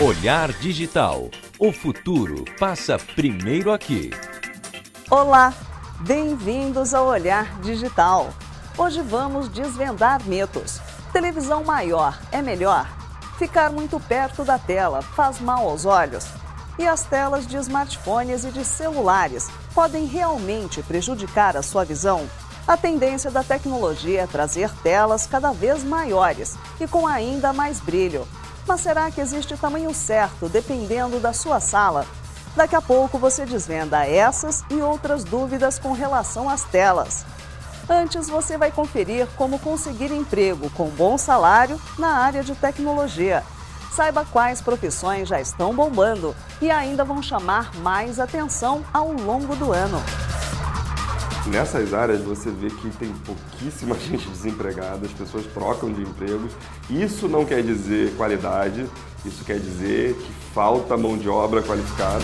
Olhar Digital. O futuro passa primeiro aqui. Olá, bem-vindos ao Olhar Digital. Hoje vamos desvendar mitos. Televisão maior é melhor? Ficar muito perto da tela faz mal aos olhos? E as telas de smartphones e de celulares podem realmente prejudicar a sua visão? A tendência da tecnologia é trazer telas cada vez maiores e com ainda mais brilho. Mas será que existe tamanho certo dependendo da sua sala? Daqui a pouco você desvenda essas e outras dúvidas com relação às telas. Antes, você vai conferir como conseguir emprego com bom salário na área de tecnologia. Saiba quais profissões já estão bombando e ainda vão chamar mais atenção ao longo do ano. Nessas áreas você vê que tem pouquíssima gente desempregada, as pessoas trocam de empregos. Isso não quer dizer qualidade, isso quer dizer que falta mão de obra qualificada.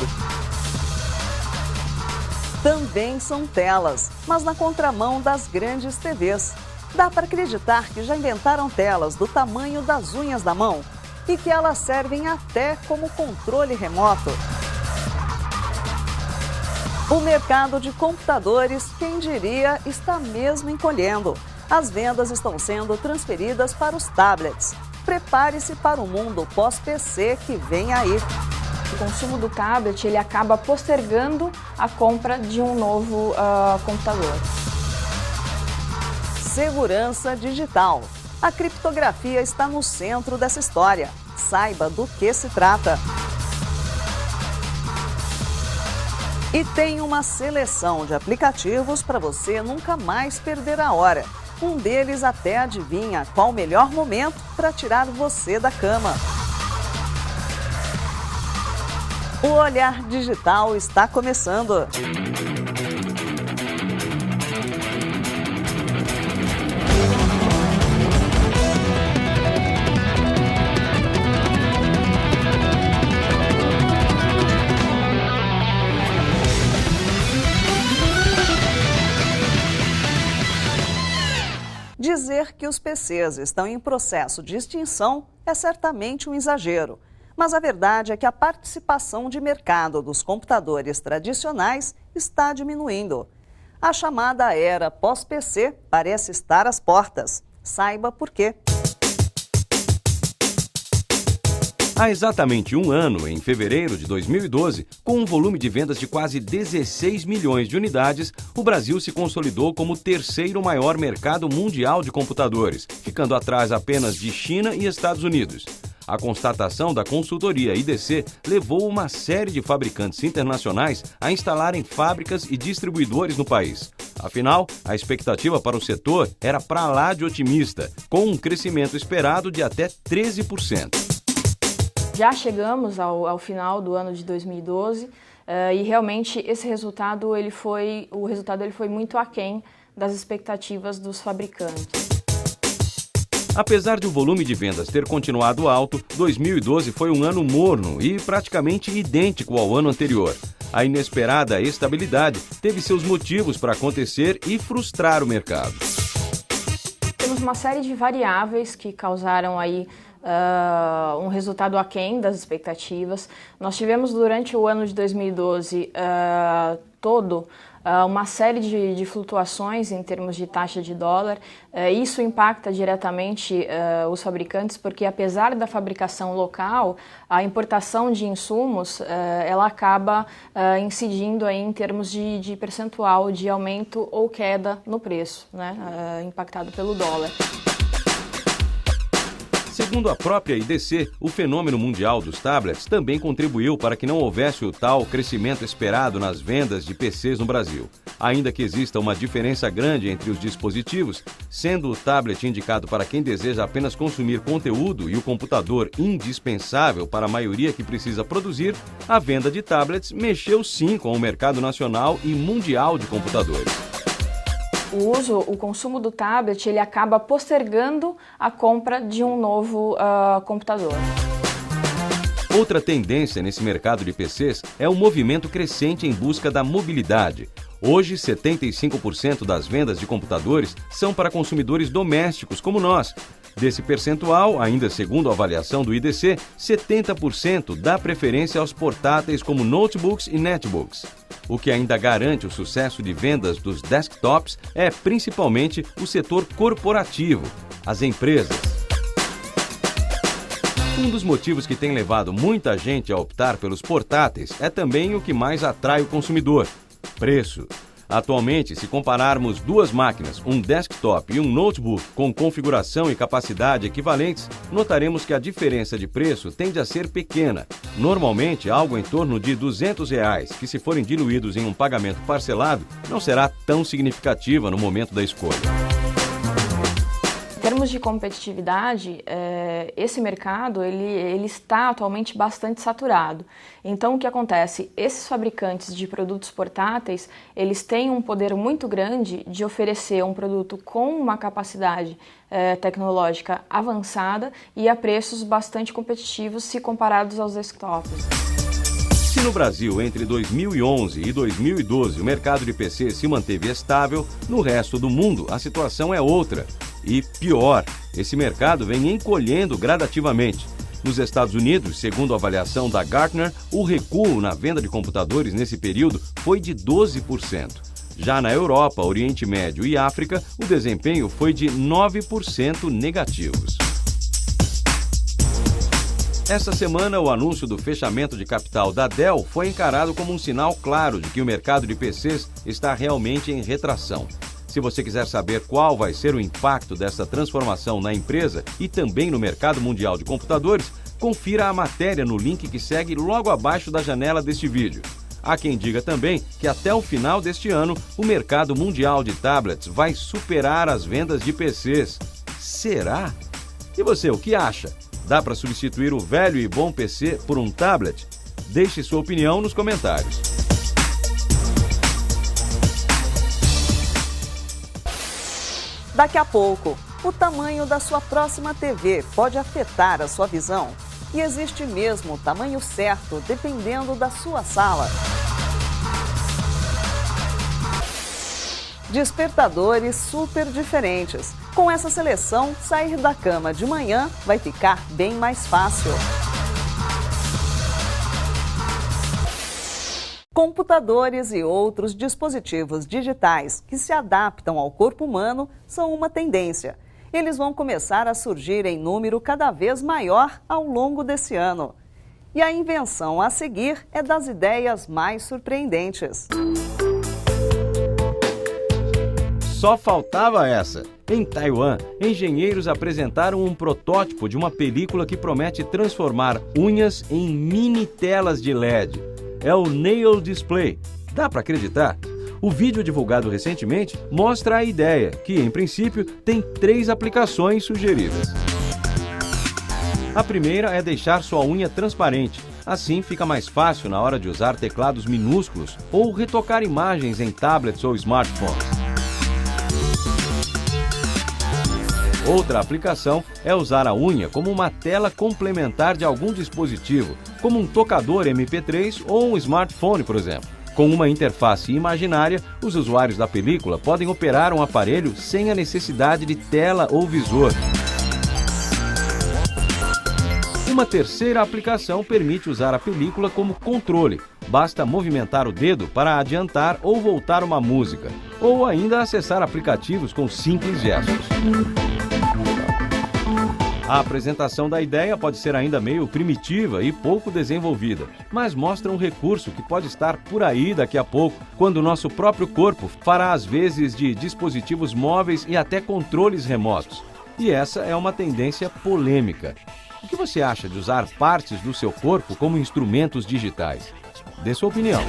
Também são telas, mas na contramão das grandes TVs. Dá para acreditar que já inventaram telas do tamanho das unhas da mão e que elas servem até como controle remoto. O mercado de computadores, quem diria, está mesmo encolhendo. As vendas estão sendo transferidas para os tablets. Prepare-se para o mundo pós-PC que vem aí. O consumo do tablet ele acaba postergando a compra de um novo computador. Segurança digital. A criptografia está no centro dessa história. Saiba do que se trata. E tem uma seleção de aplicativos para você nunca mais perder a hora. Um deles até adivinha qual o melhor momento para tirar você da cama. O Olhar Digital está começando. Dizer que os PCs estão em processo de extinção é certamente um exagero. Mas a verdade é que a participação de mercado dos computadores tradicionais está diminuindo. A chamada era pós-PC parece estar às portas. Saiba por quê. Há exatamente um ano, em fevereiro de 2012, com um volume de vendas de quase 16 milhões de unidades, o Brasil se consolidou como o terceiro maior mercado mundial de computadores, ficando atrás apenas de China e Estados Unidos. A constatação da consultoria IDC levou uma série de fabricantes internacionais a instalarem fábricas e distribuidores no país. Afinal, a expectativa para o setor era para lá de otimista, com um crescimento esperado de até 13%. Já chegamos ao final do ano de 2012 e realmente esse resultado ele foi muito aquém das expectativas dos fabricantes. Apesar de o volume de vendas ter continuado alto, 2012 foi um ano morno e praticamente idêntico ao ano anterior. A inesperada estabilidade teve seus motivos para acontecer e frustrar o mercado. Temos uma série de variáveis que causaram aí um resultado aquém das expectativas. Nós tivemos durante o ano de 2012 uma série de flutuações em termos de taxa de dólar. Isso impacta diretamente os fabricantes, porque apesar da fabricação local, a importação de insumos ela acaba incidindo aí em termos de percentual de aumento ou queda no preço, né, impactado pelo dólar. Segundo a própria IDC, o fenômeno mundial dos tablets também contribuiu para que não houvesse o tal crescimento esperado nas vendas de PCs no Brasil. Ainda que exista uma diferença grande entre os dispositivos, sendo o tablet indicado para quem deseja apenas consumir conteúdo e o computador indispensável para a maioria que precisa produzir, a venda de tablets mexeu sim com o mercado nacional e mundial de computadores. O consumo do tablet ele acaba postergando a compra de um novo computador. Outra tendência nesse mercado de PCs é o movimento crescente em busca da mobilidade. Hoje, 75% das vendas de computadores são para consumidores domésticos como nós. Desse percentual, ainda segundo a avaliação do IDC, 70% dá preferência aos portáteis como notebooks e netbooks. O que ainda garante o sucesso de vendas dos desktops é principalmente o setor corporativo, as empresas. Um dos motivos que tem levado muita gente a optar pelos portáteis é também o que mais atrai o consumidor: preço. Atualmente, se compararmos duas máquinas, um desktop e um notebook com configuração e capacidade equivalentes, notaremos que a diferença de preço tende a ser pequena, normalmente algo em torno de R$ 200, que se forem diluídos em um pagamento parcelado, não será tão significativa no momento da escolha. Em termos de competitividade, esse mercado ele está atualmente bastante saturado. Então, o que acontece? Esses fabricantes de produtos portáteis, eles têm um poder muito grande de oferecer um produto com uma capacidade tecnológica avançada e a preços bastante competitivos se comparados aos desktops. Se no Brasil, entre 2011 e 2012, o mercado de PC se manteve estável, no resto do mundo a situação é outra. E pior, esse mercado vem encolhendo gradativamente. Nos Estados Unidos, segundo a avaliação da Gartner, o recuo na venda de computadores nesse período foi de 12%. Já na Europa, Oriente Médio e África, o desempenho foi de 9% negativos. Essa semana, o anúncio do fechamento de capital da Dell foi encarado como um sinal claro de que o mercado de PCs está realmente em retração. Se você quiser saber qual vai ser o impacto dessa transformação na empresa e também no mercado mundial de computadores, confira a matéria no link que segue logo abaixo da janela deste vídeo. Há quem diga também que até o final deste ano, o mercado mundial de tablets vai superar as vendas de PCs. Será? E você, o que acha? Dá para substituir o velho e bom PC por um tablet? Deixe sua opinião nos comentários. Daqui a pouco, o tamanho da sua próxima TV pode afetar a sua visão. E existe mesmo o tamanho certo, dependendo da sua sala. Despertadores super diferentes. Com essa seleção, sair da cama de manhã vai ficar bem mais fácil. Computadores e outros dispositivos digitais que se adaptam ao corpo humano são uma tendência. Eles vão começar a surgir em número cada vez maior ao longo desse ano. E a invenção a seguir é das ideias mais surpreendentes. Só faltava essa! Em Taiwan, engenheiros apresentaram um protótipo de uma película que promete transformar unhas em mini telas de LED. É o Nail Display. Dá para acreditar? O vídeo divulgado recentemente mostra a ideia, que, em princípio, tem 3 aplicações sugeridas. A primeira é deixar sua unha transparente. Assim fica mais fácil na hora de usar teclados minúsculos ou retocar imagens em tablets ou smartphones. Outra aplicação é usar a unha como uma tela complementar de algum dispositivo, como um tocador MP3 ou um smartphone, por exemplo. Com uma interface imaginária, os usuários da película podem operar um aparelho sem a necessidade de tela ou visor. Uma terceira aplicação permite usar a película como controle. Basta movimentar o dedo para adiantar ou voltar uma música, ou ainda acessar aplicativos com simples gestos. A apresentação da ideia pode ser ainda meio primitiva e pouco desenvolvida, mas mostra um recurso que pode estar por aí daqui a pouco, quando o nosso próprio corpo fará as vezes de dispositivos móveis e até controles remotos. E essa é uma tendência polêmica. O que você acha de usar partes do seu corpo como instrumentos digitais? Dê sua opinião.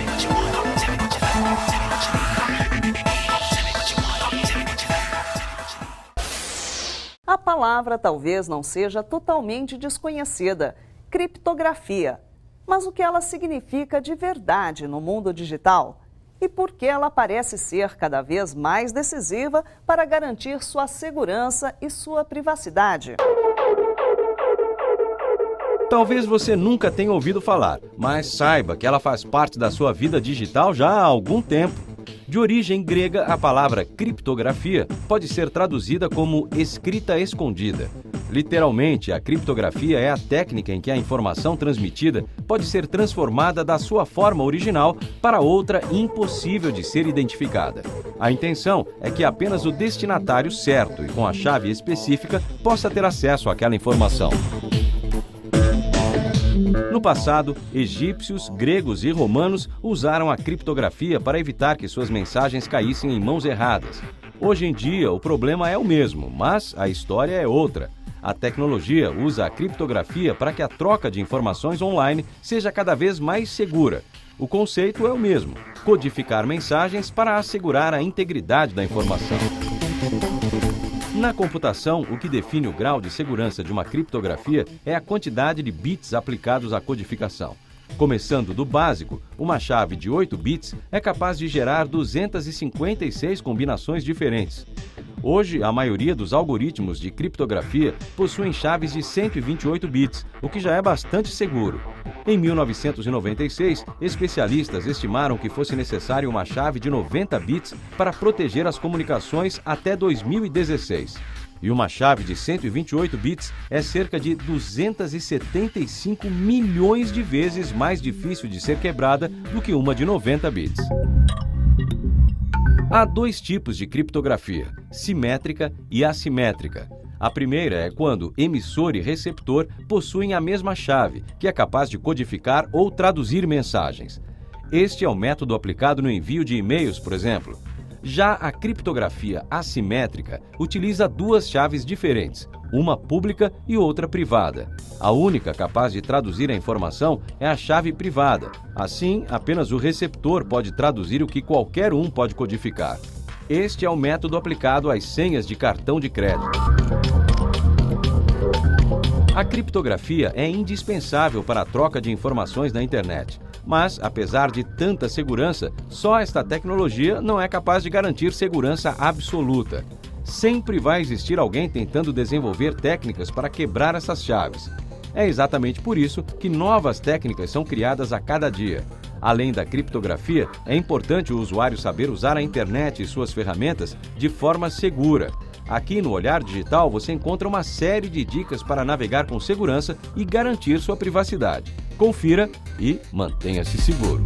A palavra talvez não seja totalmente desconhecida, criptografia. Mas o que ela significa de verdade no mundo digital? E por que ela parece ser cada vez mais decisiva para garantir sua segurança e sua privacidade? Talvez você nunca tenha ouvido falar, mas saiba que ela faz parte da sua vida digital já há algum tempo. De origem grega, a palavra criptografia pode ser traduzida como escrita escondida. Literalmente, a criptografia é a técnica em que a informação transmitida pode ser transformada da sua forma original para outra impossível de ser identificada. A intenção é que apenas o destinatário certo e com a chave específica possa ter acesso àquela informação. No passado, egípcios, gregos e romanos usaram a criptografia para evitar que suas mensagens caíssem em mãos erradas. Hoje em dia, o problema é o mesmo, mas a história é outra. A tecnologia usa a criptografia para que a troca de informações online seja cada vez mais segura. O conceito é o mesmo: codificar mensagens para assegurar a integridade da informação. Na computação, o que define o grau de segurança de uma criptografia é a quantidade de bits aplicados à codificação. Começando do básico, uma chave de 8 bits é capaz de gerar 256 combinações diferentes. Hoje, a maioria dos algoritmos de criptografia possuem chaves de 128 bits, o que já é bastante seguro. Em 1996, especialistas estimaram que fosse necessário uma chave de 90 bits para proteger as comunicações até 2016. E uma chave de 128 bits é cerca de 275 milhões de vezes mais difícil de ser quebrada do que uma de 90 bits. Há dois tipos de criptografia: simétrica e assimétrica. A primeira é quando emissor e receptor possuem a mesma chave, que é capaz de codificar ou traduzir mensagens. Este é o método aplicado no envio de e-mails, por exemplo. Já a criptografia assimétrica utiliza duas chaves diferentes, uma pública e outra privada. A única capaz de traduzir a informação é a chave privada. Assim, apenas o receptor pode traduzir o que qualquer um pode codificar. Este é o método aplicado às senhas de cartão de crédito. A criptografia é indispensável para a troca de informações na internet. Mas, apesar de tanta segurança, só esta tecnologia não é capaz de garantir segurança absoluta. Sempre vai existir alguém tentando desenvolver técnicas para quebrar essas chaves. É exatamente por isso que novas técnicas são criadas a cada dia. Além da criptografia, é importante o usuário saber usar a internet e suas ferramentas de forma segura. Aqui no Olhar Digital você encontra uma série de dicas para navegar com segurança e garantir sua privacidade. Confira e mantenha-se seguro.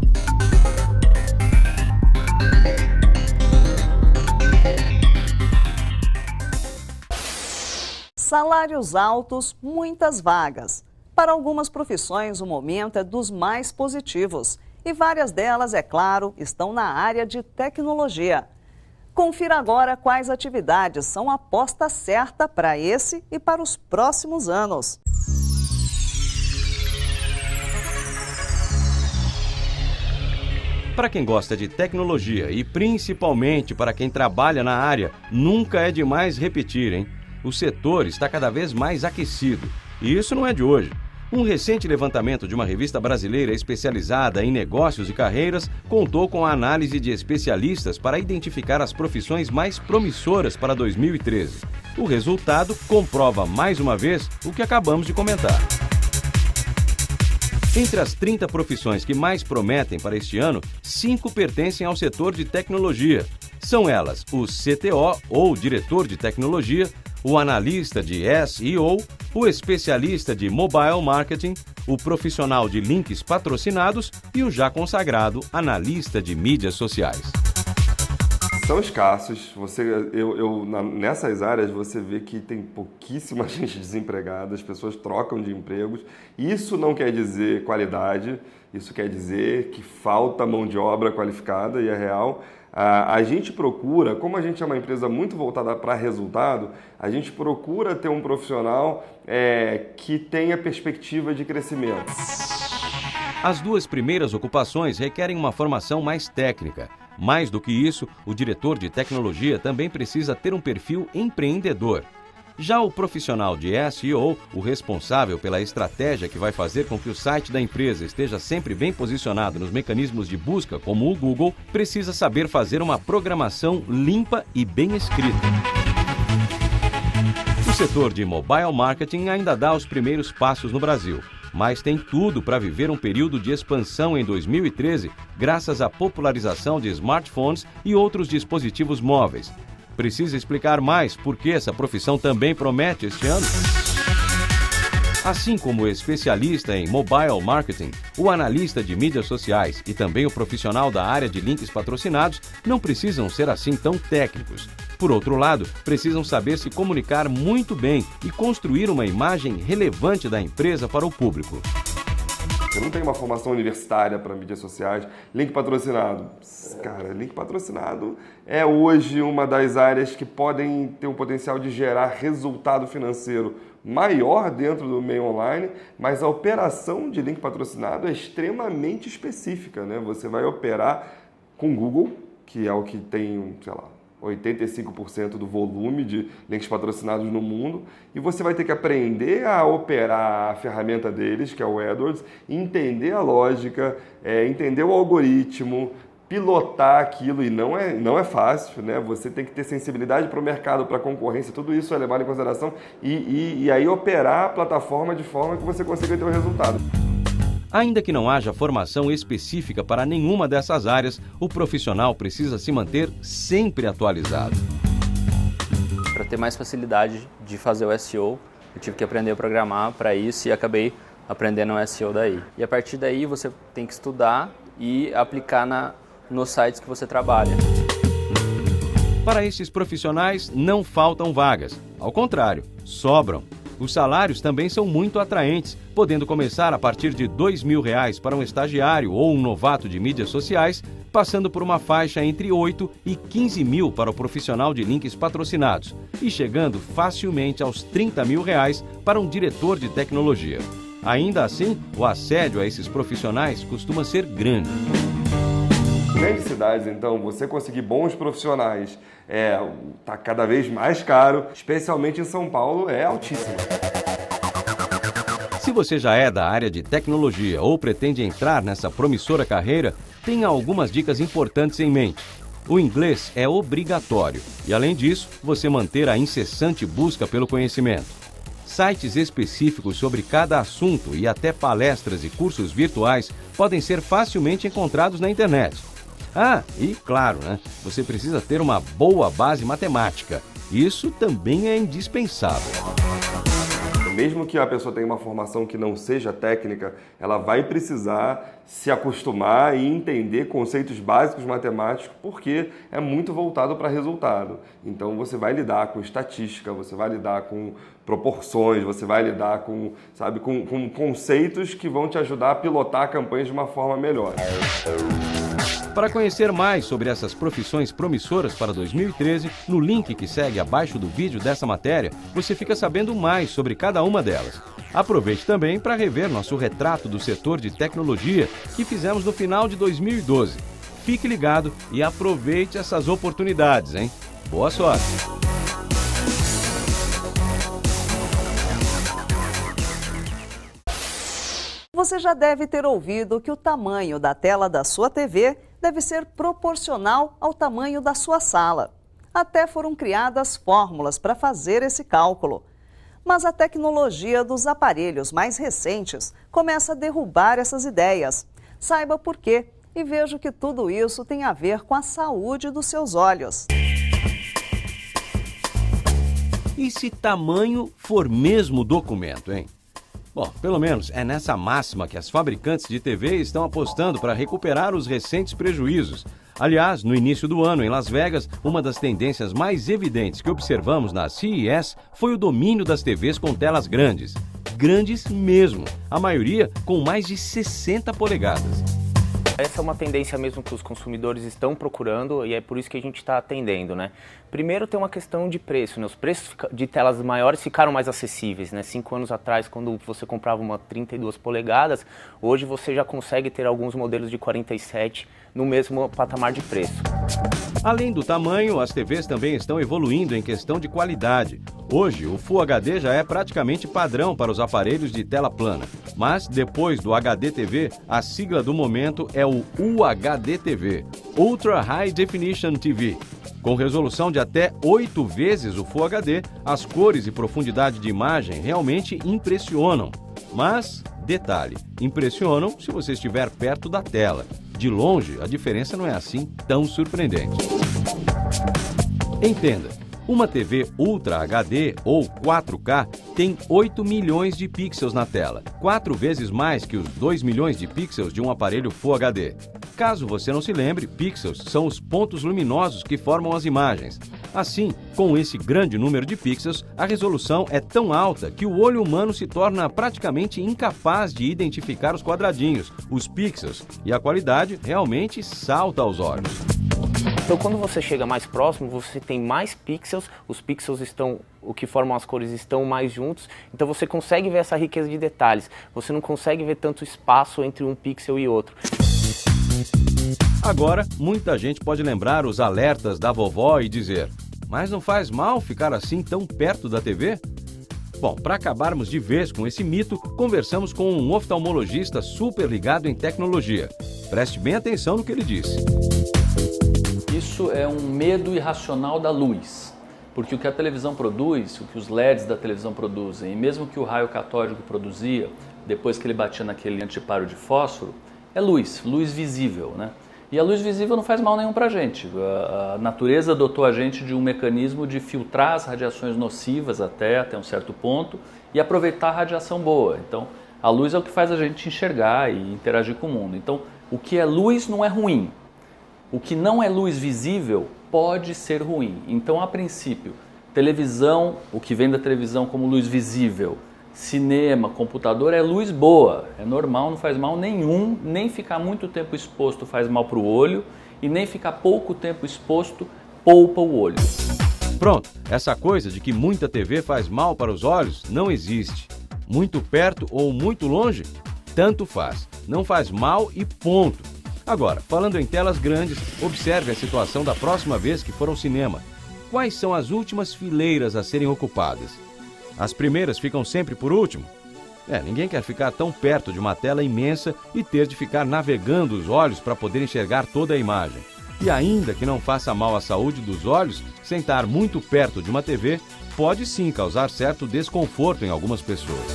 Salários altos, muitas vagas. Para algumas profissões, o momento é dos mais positivos. E várias delas, é claro, estão na área de tecnologia. Confira agora quais atividades são a aposta certa para esse e para os próximos anos. Para quem gosta de tecnologia e principalmente para quem trabalha na área, nunca é demais repetir, hein? O setor está cada vez mais aquecido. E isso não é de hoje. Um recente levantamento de uma revista brasileira especializada em negócios e carreiras contou com a análise de especialistas para identificar as profissões mais promissoras para 2013. O resultado comprova mais uma vez o que acabamos de comentar. Entre as 30 profissões que mais prometem para este ano, 5 pertencem ao setor de tecnologia. São elas o CTO, ou diretor de tecnologia, o analista de SEO, o especialista de mobile marketing, o profissional de links patrocinados e o já consagrado analista de mídias sociais. São escassos. Nessas áreas você vê que tem pouquíssima gente desempregada, as pessoas trocam de empregos. Isso não quer dizer qualidade, isso quer dizer que falta mão de obra qualificada e é real. A gente procura, como a gente é uma empresa muito voltada para resultado, a gente procura ter um profissional que tenha perspectiva de crescimento. As duas primeiras ocupações requerem uma formação mais técnica. Mais do que isso, o diretor de tecnologia também precisa ter um perfil empreendedor. Já o profissional de SEO, o responsável pela estratégia que vai fazer com que o site da empresa esteja sempre bem posicionado nos mecanismos de busca, como o Google, precisa saber fazer uma programação limpa e bem escrita. O setor de mobile marketing ainda dá os primeiros passos no Brasil, mas tem tudo para viver um período de expansão em 2013, graças à popularização de smartphones e outros dispositivos móveis. Precisa explicar mais por que essa profissão também promete este ano? Assim como o especialista em mobile marketing, o analista de mídias sociais e também o profissional da área de links patrocinados não precisam ser assim tão técnicos. Por outro lado, precisam saber se comunicar muito bem e construir uma imagem relevante da empresa para o público. Eu não tenho uma formação universitária para mídias sociais. Link patrocinado. Cara, link patrocinado é hoje uma das áreas que podem ter o potencial de gerar resultado financeiro maior dentro do meio online, mas a operação de link patrocinado é extremamente específica, né? Você vai operar com Google, que é o que tem, sei lá, 85% do volume de links patrocinados no mundo, e você vai ter que aprender a operar a ferramenta deles, que é o AdWords, entender a lógica, entender o algoritmo, pilotar aquilo, e não é fácil, né? Você tem que ter sensibilidade para o mercado, para a concorrência, tudo isso é levado em consideração, e aí operar a plataforma de forma que você consiga ter o resultado. Ainda que não haja formação específica para nenhuma dessas áreas, o profissional precisa se manter sempre atualizado. Para ter mais facilidade de fazer o SEO, eu tive que aprender a programar para isso e acabei aprendendo o SEO daí. E a partir daí você tem que estudar e aplicar nos sites que você trabalha. Para esses profissionais não faltam vagas, ao contrário, sobram. Os salários também são muito atraentes, podendo começar a partir de R$ 2.000 para um estagiário ou um novato de mídias sociais, passando por uma faixa entre R$ 8 e R$ 15.000 para o profissional de links patrocinados e chegando facilmente aos R$ 30.000 para um diretor de tecnologia. Ainda assim, o assédio a esses profissionais costuma ser grande. Grandes cidades, então, você conseguir bons profissionais está cada vez mais caro, especialmente em São Paulo, é altíssimo. Se você já é da área de tecnologia ou pretende entrar nessa promissora carreira, tenha algumas dicas importantes em mente. O inglês é obrigatório e, além disso, você manter a incessante busca pelo conhecimento. Sites específicos sobre cada assunto e até palestras e cursos virtuais podem ser facilmente encontrados na internet. E claro, você precisa ter uma boa base matemática. Isso também é indispensável. Mesmo que a pessoa tenha uma formação que não seja técnica, ela vai precisar se acostumar e entender conceitos básicos matemáticos, porque é muito voltado para resultado. Então você vai lidar com estatística, você vai lidar com proporções, você vai lidar com conceitos que vão te ajudar a pilotar campanhas de uma forma melhor. Para conhecer mais sobre essas profissões promissoras para 2013, no link que segue abaixo do vídeo dessa matéria, você fica sabendo mais sobre cada uma delas. Aproveite também para rever nosso retrato do setor de tecnologia que fizemos no final de 2012. Fique ligado e aproveite essas oportunidades, hein? Boa sorte! Você já deve ter ouvido que o tamanho da tela da sua TV deve ser proporcional ao tamanho da sua sala. Até foram criadas fórmulas para fazer esse cálculo. Mas a tecnologia dos aparelhos mais recentes começa a derrubar essas ideias. Saiba por quê e veja que tudo isso tem a ver com a saúde dos seus olhos. E se tamanho for mesmo documento, hein? Bom, pelo menos é nessa máxima que as fabricantes de TV estão apostando para recuperar os recentes prejuízos. Aliás, no início do ano, em Las Vegas, uma das tendências mais evidentes que observamos na CES foi o domínio das TVs com telas grandes. Grandes mesmo, a maioria com mais de 60 polegadas. Essa é uma tendência mesmo que os consumidores estão procurando e é por isso que a gente está atendendo, né? Primeiro tem uma questão de preço, né? Os preços de telas maiores ficaram mais acessíveis, né? 5 anos atrás, quando você comprava uma 32 polegadas, hoje você já consegue ter alguns modelos de 47 no mesmo patamar de preço. Além do tamanho, as TVs também estão evoluindo em questão de qualidade. Hoje, o Full HD já é praticamente padrão para os aparelhos de tela plana. Mas, depois do HD TV, a sigla do momento é o UHD TV, Ultra High Definition TV. Com resolução de até 8 vezes o Full HD, as cores e profundidade de imagem realmente impressionam. Mas, detalhe, impressionam se você estiver perto da tela. De longe, a diferença não é assim tão surpreendente. Entenda, Uma TV Ultra HD ou 4K tem 8 milhões de pixels na tela, 4 vezes mais que os 2 milhões de pixels de um aparelho Full HD. Caso você não se lembre, pixels são os pontos luminosos que formam as imagens. Assim, com esse grande número de pixels, a resolução é tão alta que o olho humano se torna praticamente incapaz de identificar os quadradinhos, os pixels, e a qualidade realmente salta aos olhos. Então, quando você chega mais próximo, você tem mais pixels, os pixels estão, o que formam as cores estão mais juntos, então você consegue ver essa riqueza de detalhes. Você não consegue ver tanto espaço entre um pixel e outro. Agora, muita gente pode lembrar os alertas da vovó e dizer: mas não faz mal ficar assim tão perto da TV? Bom, para acabarmos de vez com esse mito, conversamos com um oftalmologista super ligado em tecnologia. Preste bem atenção no que ele disse. Isso é um medo irracional da luz, porque o que a televisão produz, o que os LEDs da televisão produzem, e mesmo que o raio catódico produzia, depois que ele batia naquele antiparo de fósforo, é luz visível, né? E a luz visível não faz mal nenhum para a gente. A natureza dotou a gente de um mecanismo de filtrar as radiações nocivas até um certo ponto e aproveitar a radiação boa. Então, a luz é o que faz a gente enxergar e interagir com o mundo. Então, o que é luz não é ruim. O que não é luz visível pode ser ruim. Então, a princípio, televisão, o que vem da televisão como luz visível, cinema, computador, é luz boa, é normal, não faz mal nenhum, nem ficar muito tempo exposto faz mal para o olho e nem ficar pouco tempo exposto poupa o olho. Pronto, essa coisa de que muita TV faz mal para os olhos não existe. Muito perto ou muito longe, tanto faz. Não faz mal e ponto. Agora, falando em telas grandes, observe a situação da próxima vez que for ao cinema. Quais são as últimas fileiras a serem ocupadas? As primeiras ficam sempre por último? Ninguém quer ficar tão perto de uma tela imensa e ter de ficar navegando os olhos para poder enxergar toda a imagem. E ainda que não faça mal à saúde dos olhos, sentar muito perto de uma TV pode sim causar certo desconforto em algumas pessoas.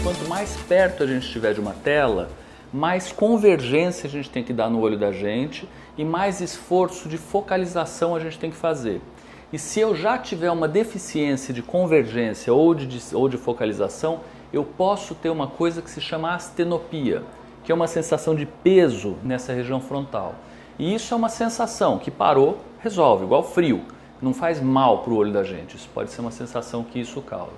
Quanto mais perto a gente estiver de uma tela, mais convergência a gente tem que dar no olho da gente e mais esforço de focalização a gente tem que fazer. E se eu já tiver uma deficiência de convergência ou de focalização, eu posso ter uma coisa que se chama astenopia, que é uma sensação de peso nessa região frontal. E isso é uma sensação que parou, resolve, igual frio. Não faz mal para o olho da gente, isso pode ser uma sensação que isso causa.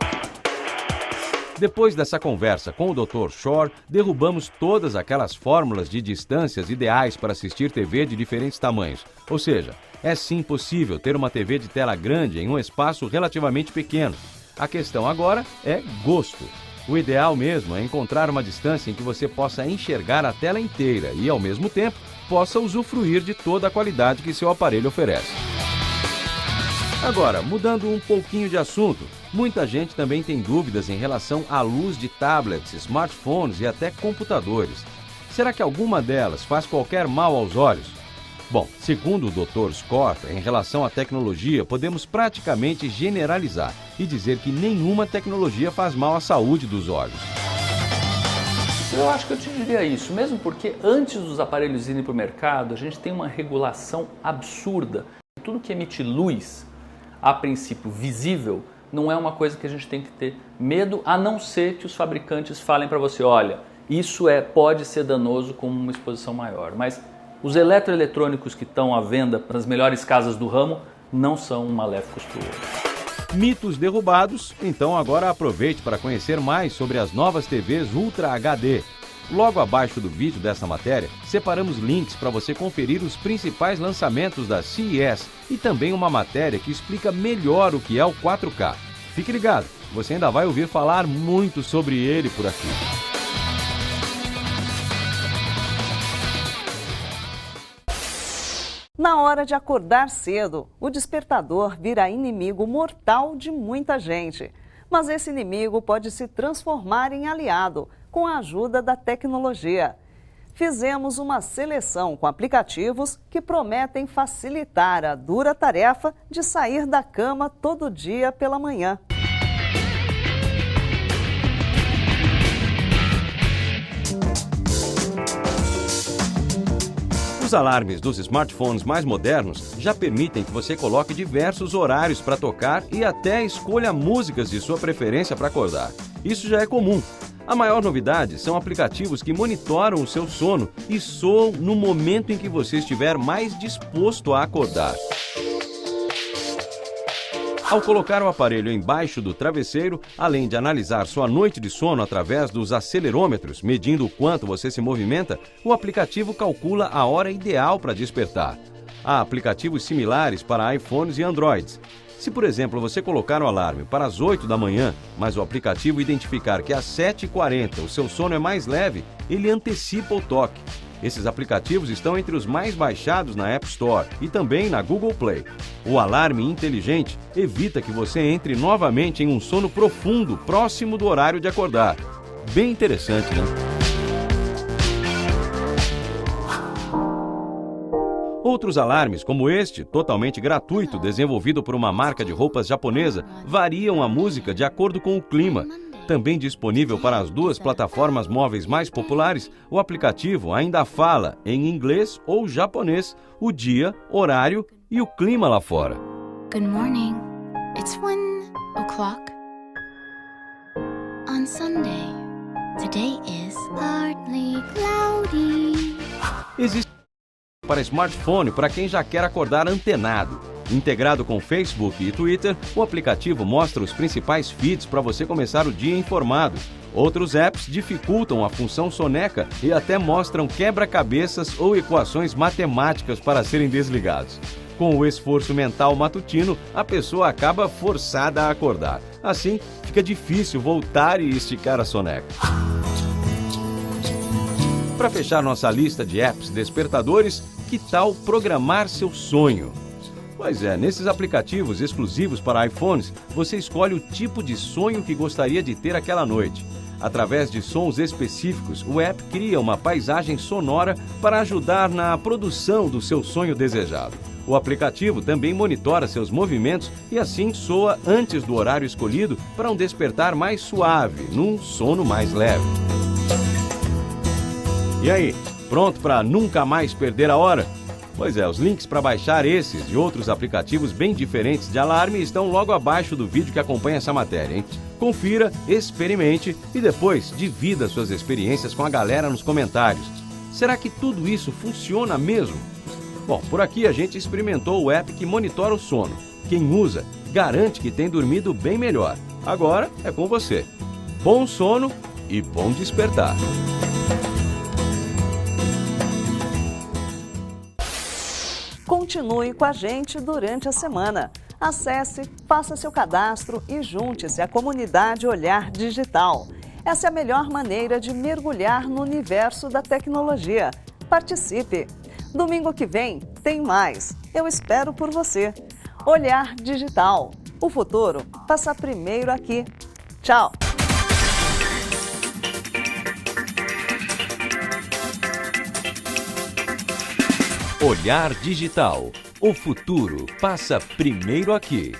Depois dessa conversa com o Dr. Shore, derrubamos todas aquelas fórmulas de distâncias ideais para assistir TV de diferentes tamanhos. Ou seja, é sim possível ter uma TV de tela grande em um espaço relativamente pequeno. A questão agora é gosto. O ideal mesmo é encontrar uma distância em que você possa enxergar a tela inteira e, ao mesmo tempo, possa usufruir de toda a qualidade que seu aparelho oferece. Agora, mudando um pouquinho de assunto, muita gente também tem dúvidas em relação à luz de tablets, smartphones e até computadores. Será que alguma delas faz qualquer mal aos olhos? Bom, segundo o Dr. Scott, em relação à tecnologia, podemos praticamente generalizar e dizer que nenhuma tecnologia faz mal à saúde dos olhos. Eu acho que eu te diria isso, mesmo porque antes dos aparelhos irem para o mercado, a gente tem uma regulação absurda. Tudo que emite luz, a princípio visível, não é uma coisa que a gente tem que ter medo, a não ser que os fabricantes falem para você, olha, isso pode ser danoso com uma exposição maior. Mas os eletroeletrônicos que estão à venda para as melhores casas do ramo não são maléficos para o olho. Mitos derrubados, então agora aproveite para conhecer mais sobre as novas TVs Ultra HD. Logo abaixo do vídeo dessa matéria, separamos links para você conferir os principais lançamentos da CES e também uma matéria que explica melhor o que é o 4K. Fique ligado, você ainda vai ouvir falar muito sobre ele por aqui. Na hora de acordar cedo, o despertador vira inimigo mortal de muita gente. Mas esse inimigo pode se transformar em aliado, com a ajuda da tecnologia. Fizemos uma seleção com aplicativos que prometem facilitar a dura tarefa de sair da cama todo dia pela manhã. Os Os alarmes dos smartphones mais modernos já permitem que você coloque diversos horários para tocar e até escolha músicas de sua preferência para acordar. Isso já é comum. A maior novidade são aplicativos que monitoram o seu sono e soam no momento em que você estiver mais disposto a acordar. Ao colocar o aparelho embaixo do travesseiro, além de analisar sua noite de sono através dos acelerômetros, medindo o quanto você se movimenta, o aplicativo calcula a hora ideal para despertar. Há aplicativos similares para iPhones e Androids. Se, por exemplo, você colocar o alarme para as 8 da manhã, mas o aplicativo identificar que às 7h40 o seu sono é mais leve, ele antecipa o toque. Esses aplicativos estão entre os mais baixados na App Store e também na Google Play. O alarme inteligente evita que você entre novamente em um sono profundo próximo do horário de acordar. Bem interessante, né? Outros alarmes, como este, totalmente gratuito, desenvolvido por uma marca de roupas japonesa, variam a música de acordo com o clima. Também disponível para as duas plataformas móveis mais populares, o aplicativo ainda fala, em inglês ou japonês, o dia, horário e o clima lá fora. Good morning. It's 1:00 on Sunday. Today is partly cloudy. Existe para smartphone para quem já quer acordar antenado. Integrado com Facebook e Twitter, o aplicativo mostra os principais feeds para você começar o dia informado. Outros apps dificultam a função soneca e até mostram quebra-cabeças ou equações matemáticas para serem desligados. Com o esforço mental matutino, a pessoa acaba forçada a acordar. Assim, fica difícil voltar e esticar a soneca. Para fechar nossa lista de apps despertadores, que tal programar seu sonho? Pois é, nesses aplicativos exclusivos para iPhones, você escolhe o tipo de sonho que gostaria de ter aquela noite. Através de sons específicos, o app cria uma paisagem sonora para ajudar na produção do seu sonho desejado. O aplicativo também monitora seus movimentos e assim soa antes do horário escolhido para um despertar mais suave, num sono mais leve. E aí, pronto para nunca mais perder a hora? Pois é, os links para baixar esses e outros aplicativos bem diferentes de alarme estão logo abaixo do vídeo que acompanha essa matéria, hein? Confira, experimente e depois divida suas experiências com a galera nos comentários. Será que tudo isso funciona mesmo? Bom, por aqui a gente experimentou o app que monitora o sono. Quem usa, garante que tem dormido bem melhor. Agora é com você. Bom sono e bom despertar. Continue com a gente durante a semana. Acesse, faça seu cadastro e junte-se à comunidade Olhar Digital. Essa é a melhor maneira de mergulhar no universo da tecnologia. Participe! Domingo que vem tem mais. Eu espero por você. Olhar Digital. O futuro passa primeiro aqui. Tchau! Olhar Digital. O futuro passa primeiro aqui.